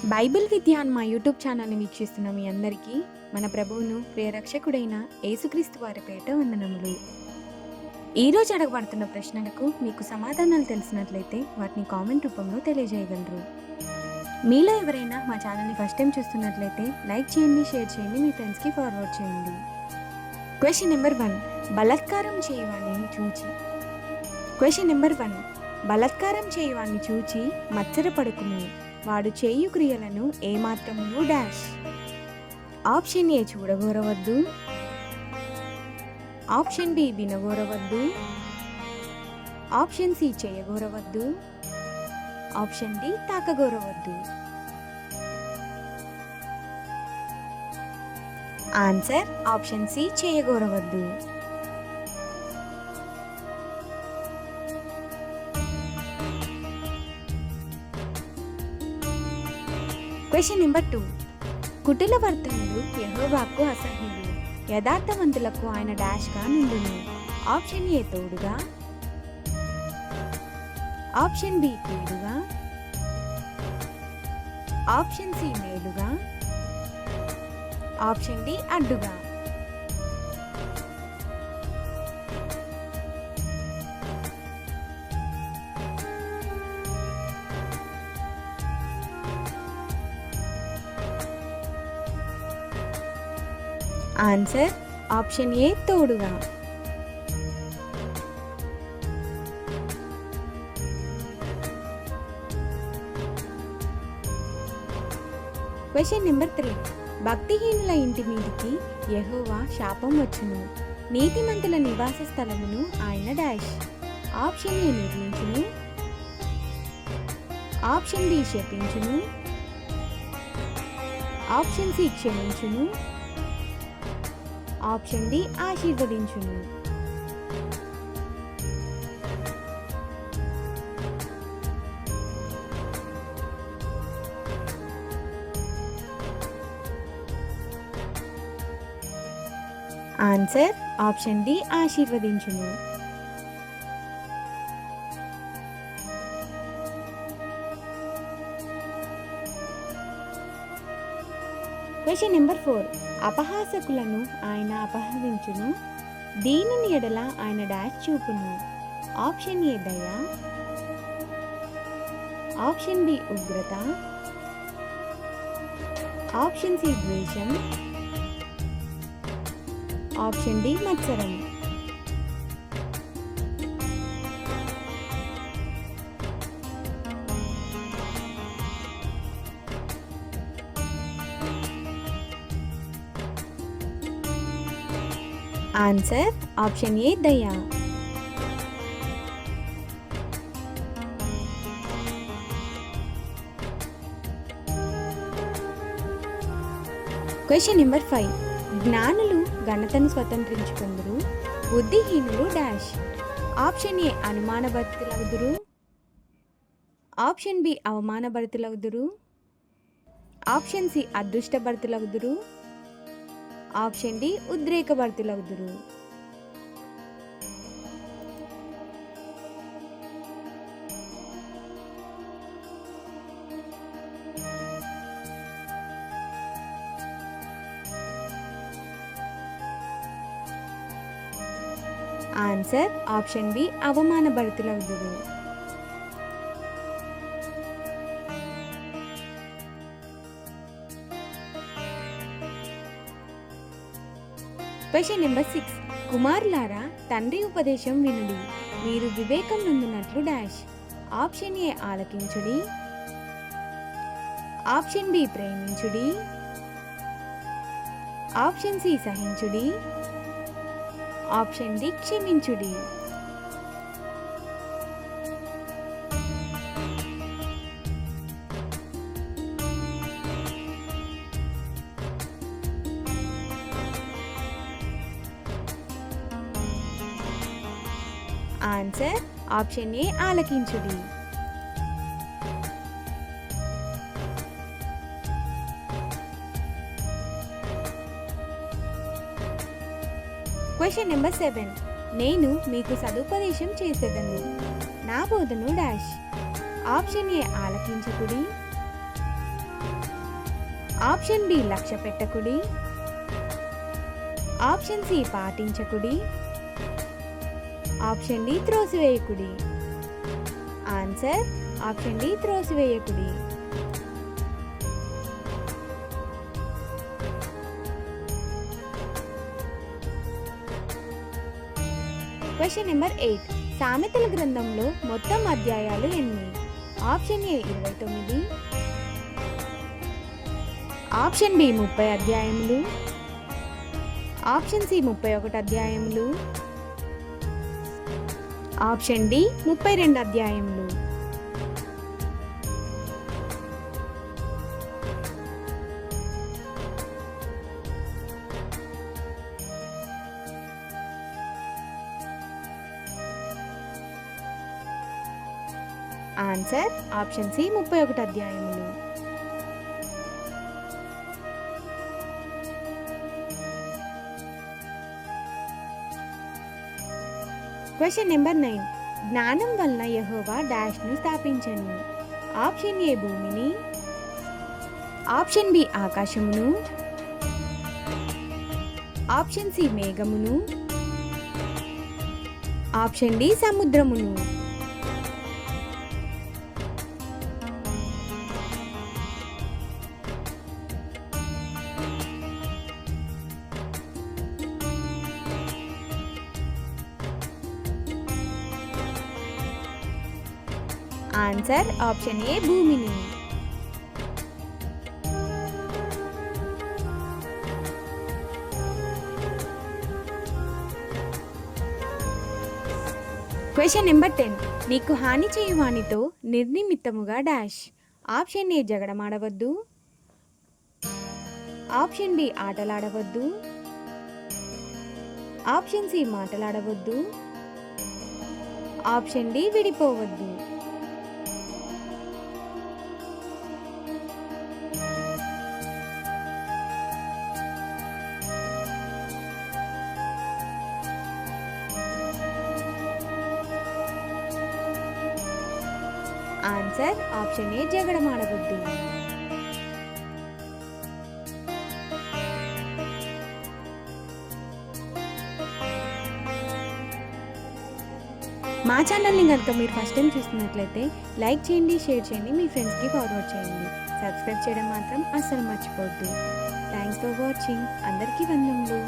Bible విద్య అని మా YouTube ఛానల్ని వీక్షిస్తున్న మీ అందరికీ మన ప్రభువును ప్రియరక్షకుడైన యేసుక్రీస్తు వారి పేట వందనములు. ఈరోజు అడగబడుతున్న ప్రశ్నలకు మీకు సమాధానాలు తెలిసినట్లయితే వాటిని కామెంట్ రూపంలో తెలియజేయగలరు. మీలో ఎవరైనా మా ఛానల్ని ఫస్ట్ టైం చూస్తున్నట్లయితే లైక్ చేయండి, షేర్ చేయండి, మీ ఫ్రెండ్స్కి ఫార్వర్డ్ చేయండి. క్వశ్చన్ నెంబర్ 1, బలాత్కారం చేయవాణ్ణి చూచి. క్వశ్చన్ నెంబర్ 1, బలాత్కారం చేయవాణ్ణి చూచి మత్సరపడుకును, వాడు చేయు క్రియలను ఏమాత్రమును డాష్. ఆప్షన్ ఏ చూడగోరవద్దు, ఆప్షన్ బి వినగోరవద్దు, ఆప్షన్ సి చేయగోరవద్దు, ఆప్షన్ డి తాకగోరవద్దు. ఆన్సర్ ఆప్షన్ సి చేయగోరవద్దు. క్వశ్చన్ నెంబర్ 2, కుటిల వర్తనుడు యెహోవాకు అసహ్యుడు, యథార్థవంతులకు ఆయన డాష్గా నుండును. ఆప్షన్ ఏ తోడుగా, ఆప్షన్ బి కీడుగా, ఆప్షన్ సి మేలుగా, ఆప్షన్ డి అడ్డుగా. ఆన్సర్ ఆప్షన్ ఏ తోడుగా. క్వశ్చన్ నెంబర్ 3, భక్తిహీనుల ఇంటి మీదికి యెహోవా శాపం వచ్చును, నీతిమంతుల నివాస స్థలమును ఆయన డాష్. ఆప్షన్ ఏ నిర్మించును, ఆప్షన్ బి శపించును, ఆప్షన్ సి క్షమించును, ఆప్షన్ డి ఆశీర్వదించును. ఆన్సర్ ఆప్షన్ డి ఆశీర్వదించును. క్వశ్చన్ నెంబర్ 4, అపహాసకులను ఆయన అపహరించును, దీనుని ఎడల ఆయన డాష్ చూపును. ఆప్షన్ ఏ దయ, ఆప్షన్ బి ఉగ్రత, ఆప్షన్ సి ద్వేషం, ఆప్షన్ డి మత్సరం. ఆన్సర్ ఆప్షన్ ఏ దయ. క్వశ్చన్ నెంబర్ 5, జ్ఞానులు ఘనతను స్వతంత్రించుకుందరు, బుద్ధిహీనులు డాష్. ఆప్షన్ ఏ అనుమానభరితులగుదురు, ఆప్షన్ బి అవమానభరితులగుదురు, ఆప్షన్ సి అదృష్టభరితులగుదురు, ఆప్షన్ డి ఉద్రేకభరితులగుదురు. ఆన్సర్ ఆప్షన్ బి అవమానభరితులగుదురు. క్వశ్చన్ నెంబర్ 6, కుమారులారా తండ్రి ఉపదేశం వినుడి, మీరు వివేకం నొందినట్లు డాష్. ఆప్షన్ ఏ ఆలకించుడి, ఆప్షన్ బి ప్రేమించుడి, ఆప్షన్ సి సహించుడి, ఆప్షన్ డి క్షమించుడి. ఆన్సర్ ఆప్షన్ ఏ ఆలకించుడి. క్వశ్చన్ నెంబర్ 7, నేను మీకు సదుపదేశం చేసేదను, నా బోధను డాష్. ఆప్షన్ ఏ ఆలకించకుడి, ఆప్షన్ బి లక్ష్య పెట్టకుడి. ఆప్షన్ సి పాటించకుడి. ఆప్షన్ డి త్రోసివేయకుడి. ఆన్సర్ ఆప్షన్ డి త్రోసివేయకుడి. Question number 8. సామెతల గ్రంథంలో మొత్తం అధ్యాయాలు ఎన్ని? ఆప్షన్ ఏ 29, ఆప్షన్ బి 30 అధ్యాయములు, ఆప్షన్ సి 31 అధ్యాయములు, ఆప్షన్ డి 32 అధ్యాయములు. ఆన్సర్ ఆప్షన్ సి 31 అధ్యాయములు. Question number 9. జ్ఞానం వలన యెహోవా డాష్ను స్థాపించెను. ఆప్షన్ ఏ భూమిని, ఆప్షన్ బి ఆకాశమును, ఆప్షన్ సి మేఘమును, ఆప్షన్ డి సముద్రమును. ఆన్సర్ ఆప్షన్ ఏ భూమిని. Question number 10. నీకు హాని చేయువానితో నిర్నిమిత్తముగా డాష్. ఆప్షన్ ఏ జగడమాడవద్దు, ఆప్షన్ బి ఆటలాడవద్దు, ఆప్షన్ సి మాటలాడవద్దు, ఆప్షన్ డి విడిపోవద్దు. ఆన్సర్ ఆప్షన్ ఏ జగడమాడవద్దు. మా ఛానల్ని కనుక మీరు ఫస్ట్ టైం చూస్తున్నట్లయితే లైక్ చేయండి, షేర్ చేయండి, మీ ఫ్రెండ్స్కి ఫార్వర్డ్ చేయండి. సబ్స్క్రైబ్ చేయడం మాత్రం అస్సలు మర్చిపోవద్దు. Thanks for watching. అందరికీ వందనములు.